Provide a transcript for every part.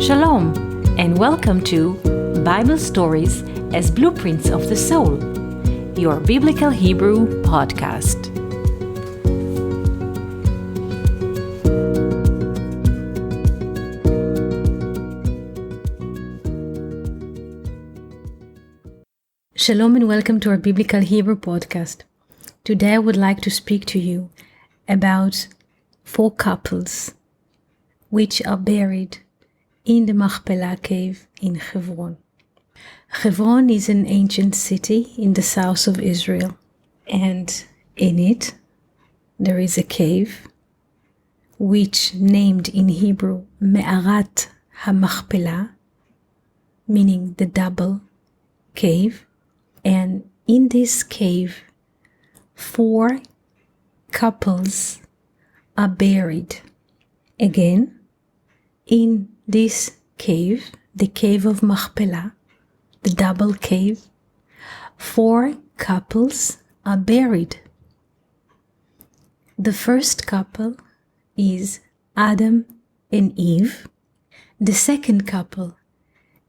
Shalom, and welcome to Bible Stories as Blueprints of the Soul, your Biblical Hebrew podcast. Shalom and welcome to our Biblical Hebrew podcast. Today I would like to speak to you about 4 couples which are buried in the Machpelah cave in Hebron. Hebron is an ancient city in the south of Israel, and in it there is a cave which named in Hebrew Me'arat HaMachpelah, meaning the double cave. And in this cave, 4 couples are buried. Again, in this cave, the cave of Machpelah, the double cave, 4 couples are buried. The first couple is Adam and Eve. The second couple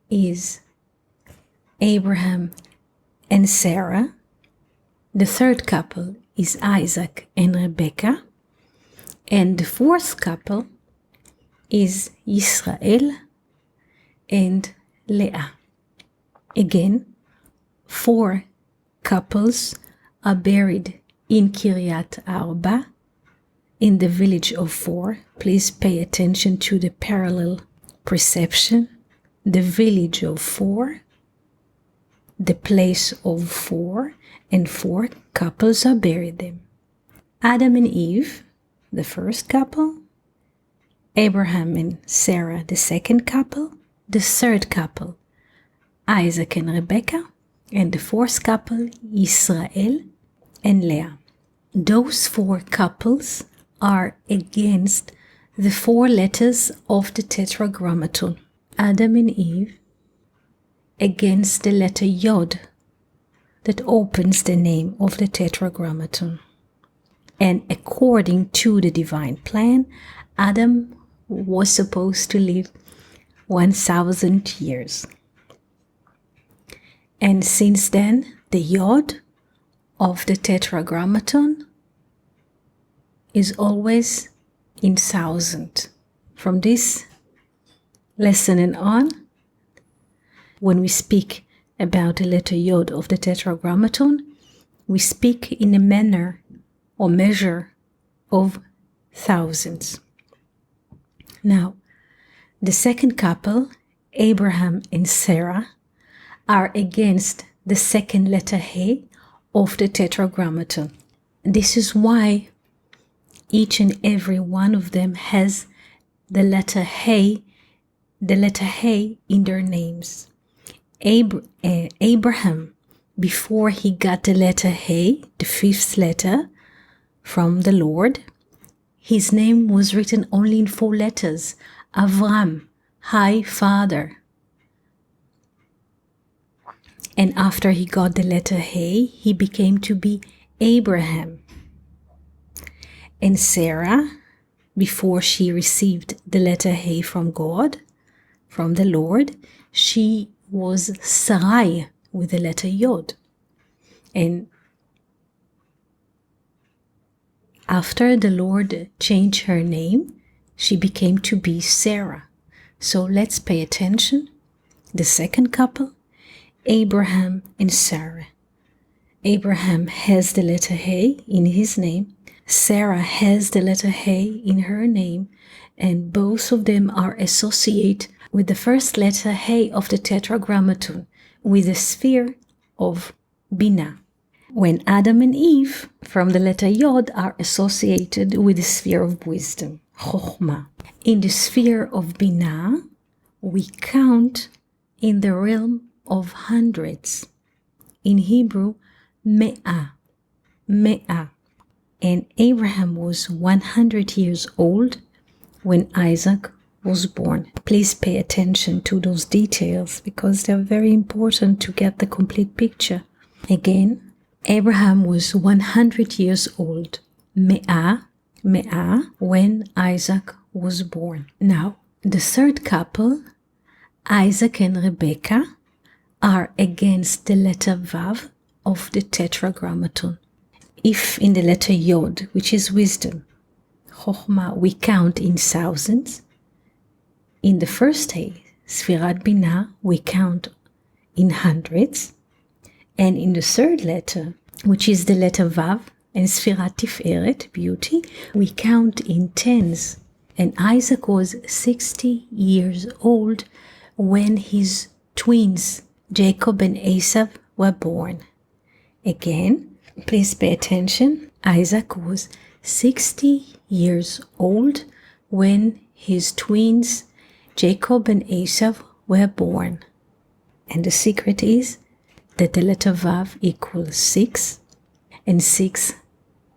is Abraham and Sarah. The third couple is Isaac and Rebekah. And the fourth couple is Israel and Leah. Again, 4 couples are buried in Kiryat Arba, in the village of 4. Please pay attention to the parallel perception. The village of 4, the place of 4, and 4 couples are buried there. Adam and Eve, the first couple. Abraham and Sarah, the second couple. The third couple, Isaac and Rebekah. And the fourth couple, Israel and Leah. Those 4 couples are against the 4 letters of the Tetragrammaton. Adam and Eve against the letter Yod that opens the name of the Tetragrammaton. And according to the divine plan, Adam was supposed to live 1,000 years. And since then, the Yod of the Tetragrammaton is always in 1,000. From this lesson and on, when we speak about the letter Yod of the Tetragrammaton, we speak in a manner or measure of thousands. Now, the second couple, Abraham and Sarah, are against the second letter He of the Tetragrammaton. This is why each and every one of them has the letter He in their names. Abraham, before he got the letter He, the 5th letter from the Lord, his name was written only in 4 letters. Avram, High Father. And after he got the letter He, he became to be Abraham. And Sarah, before she received the letter He from God, from the Lord, she was Sarai with the letter Yod. And after the Lord changed her name, she became to be Sarah. So let's pay attention. The second couple, Abraham and Sarah. Abraham has the letter He in his name. Sarah has the letter He in her name. And both of them are associated with the first letter He of the Tetragrammaton, with the sphere of Binah. When Adam and Eve, from the letter Yod, are associated with the sphere of wisdom, Chokhmah. In the sphere of Binah, we count in the realm of hundreds. In Hebrew, Me'ah. And Abraham was 100 years old when Isaac was born. Please pay attention to those details because they're very important to get the complete picture. Again, Abraham was 100 years old, Me'ah, when Isaac was born. Now, the third couple Isaac and Rebecca are against the letter Vav of the Tetragrammaton. If in the letter Yod, which is wisdom, Chochmah, we count in thousands, in the first Hey, Sfirat Binah, we count in hundreds, and in the third letter, which is the letter Vav, and Sfirat Tiferet, beauty, we count in tens. And Isaac was 60 years old when his twins, Jacob and Esau, were born. Again, please pay attention. Isaac was 60 years old when his twins, Jacob and Esau, were born. And the secret is that the letter Vav equals 6, and 6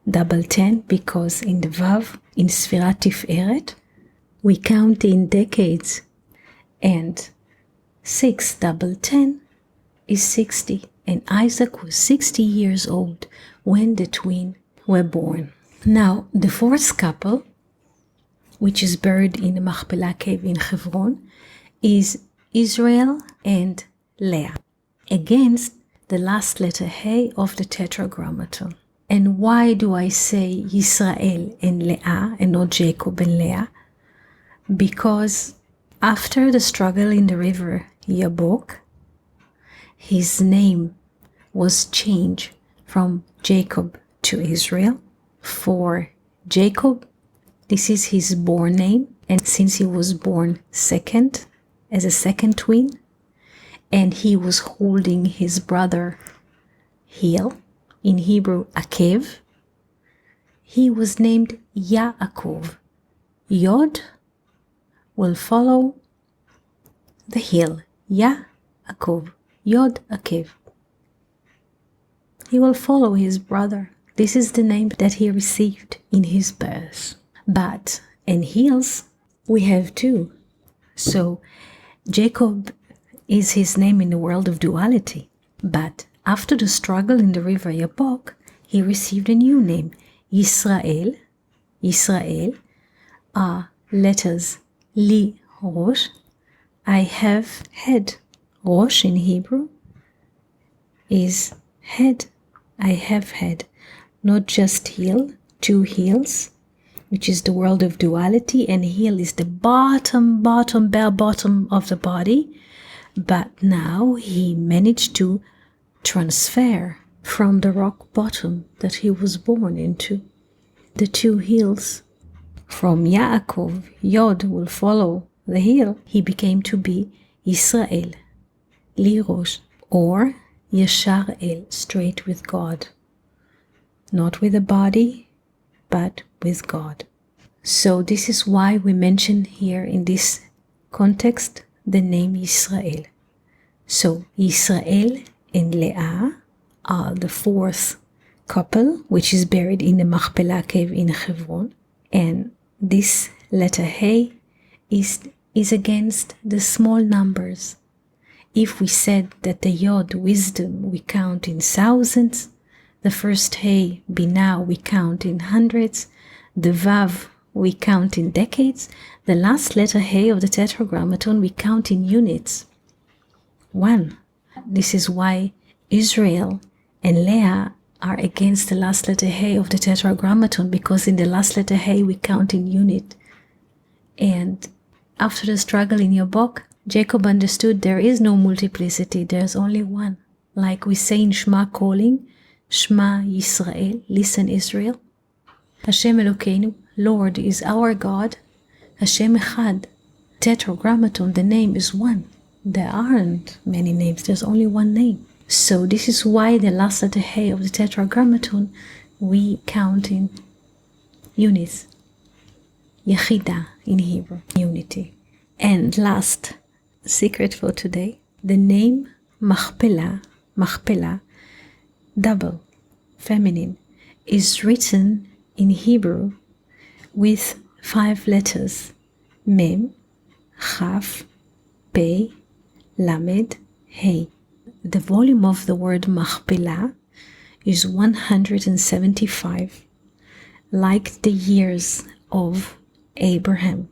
double 10, because in the Vav, in Sfirat Tiferet, we count in decades, and 6 double 10 is 60, and Isaac was 60 years old when the twins were born. Now, the fourth couple, which is buried in the Machpelah cave in Hebron, is Israel and Leah, against the last letter He of the Tetragrammaton. And why do I say Yisrael and Leah and not Jacob and Leah? Because after the struggle in the river Yabok, his name was changed from Jacob to Israel. For Jacob, this is his born name, and since he was born second, as a second twin, and he was holding his brother heel, in Hebrew, Akev, he was named Yaakov. Yod will follow the heel, Yaakov, Yod Akev. He will follow his brother. This is the name that he received in his birth. But in heels, we have two. So Jacob is his name in the world of duality. But after the struggle in the river Yabok, he received a new name, Yisrael. Yisrael are letters Li Rosh. I have head. Rosh in Hebrew is head. I have head. Not just heel, two heels, which is the world of duality, and heel is the bare bottom of the body. But now he managed to transfer from the rock bottom that he was born into the two heels. From Yaakov, Yod will follow the heel. He became to be Yisrael, Li Rosh, or Yashar El, straight with God. Not with the body, but with God. So this is why we mention here in this context the name Yisrael. So Yisrael and Leah are the fourth couple, which is buried in the Machpelah cave in Hebron. And this letter He is against the small numbers. If we said that the Yod, wisdom, we count in thousands, the first He, Binah, we count in hundreds, the Vav, we count in decades, the last letter He of the Tetragrammaton, we count in units. 1. This is why Israel and Leah are against the last letter He of the Tetragrammaton, because in the last letter He we count in unit. And after the struggle in Yabok, Jacob understood there is no multiplicity, there's only one. Like we say in Shema calling, Shema Yisrael, listen Israel. Hashem Elokeinu, Lord is our God. Hashem Echad, Tetragrammaton, the name is one. There aren't many names, there's only one name. So this is why the last letter He of the Tetragrammaton we count in units. Yechida in Hebrew, unity. And last secret for today, the name Machpelah, double, feminine, is written in Hebrew with 5 letters, Mem, Chaf, Pei, Lamed, He. The volume of the word Machpelah is 175, like the years of Abraham.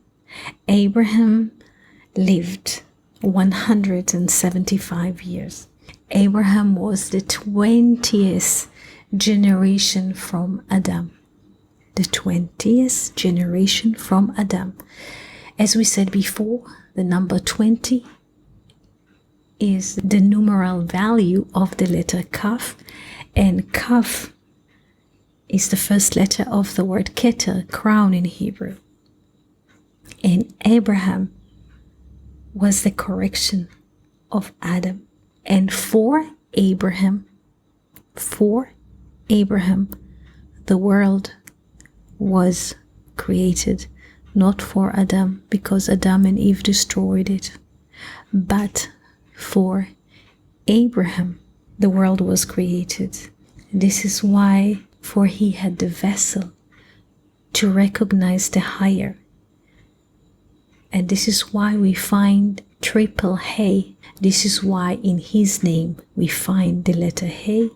Abraham lived 175 years. Abraham was the 20th generation from Adam. The 20th generation from Adam. As we said before, the number 20 is the numeral value of the letter Kaf, and Kaf is the first letter of the word Keter, crown in Hebrew. And Abraham was the correction of Adam. And for Abraham, the world was created, not for Adam, because Adam and Eve destroyed it, but for Abraham, the world was created. This is why, for he had the vessel to recognize the higher. And this is why we find triple He. This is why in his name we find the letter He.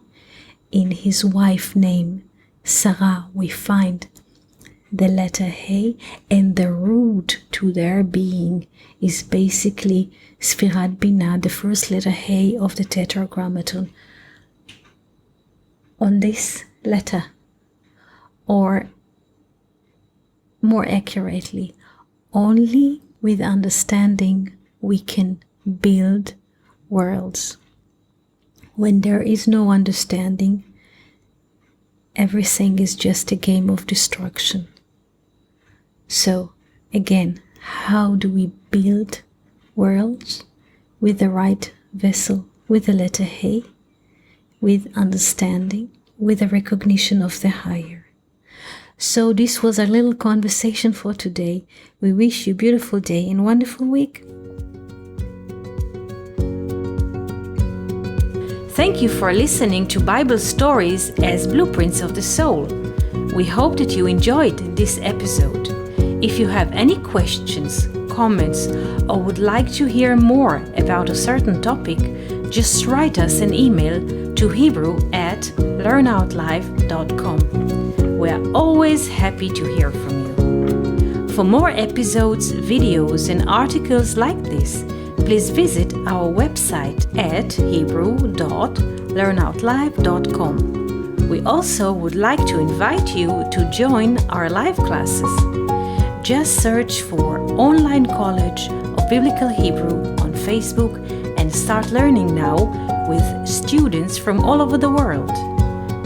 In his wife's name, Sarah, we find the letter He, and the root to their being is basically Sfirat Binah, the first letter He of the Tetragrammaton. On this letter, or more accurately, only with understanding we can build worlds. When there is no understanding, everything is just a game of destruction. So, again, how do we build worlds? With the right vessel, with the letter He, with understanding, with a recognition of the higher. So this was our little conversation for today. We wish you a beautiful day and wonderful week. Thank you for listening to Bible Stories as Blueprints of the Soul. We hope that you enjoyed this episode. If you have any questions, comments, or would like to hear more about a certain topic, just write us an email to hebrew@learnoutlive.com. We are always happy to hear from you. For more episodes, videos, and articles like this, please visit our website at hebrew.learnoutlive.com. We also would like to invite you to join our live classes. Just search for Online College of Biblical Hebrew on Facebook and start learning now with students from all over the world.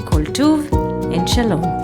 Koltuv and Shalom.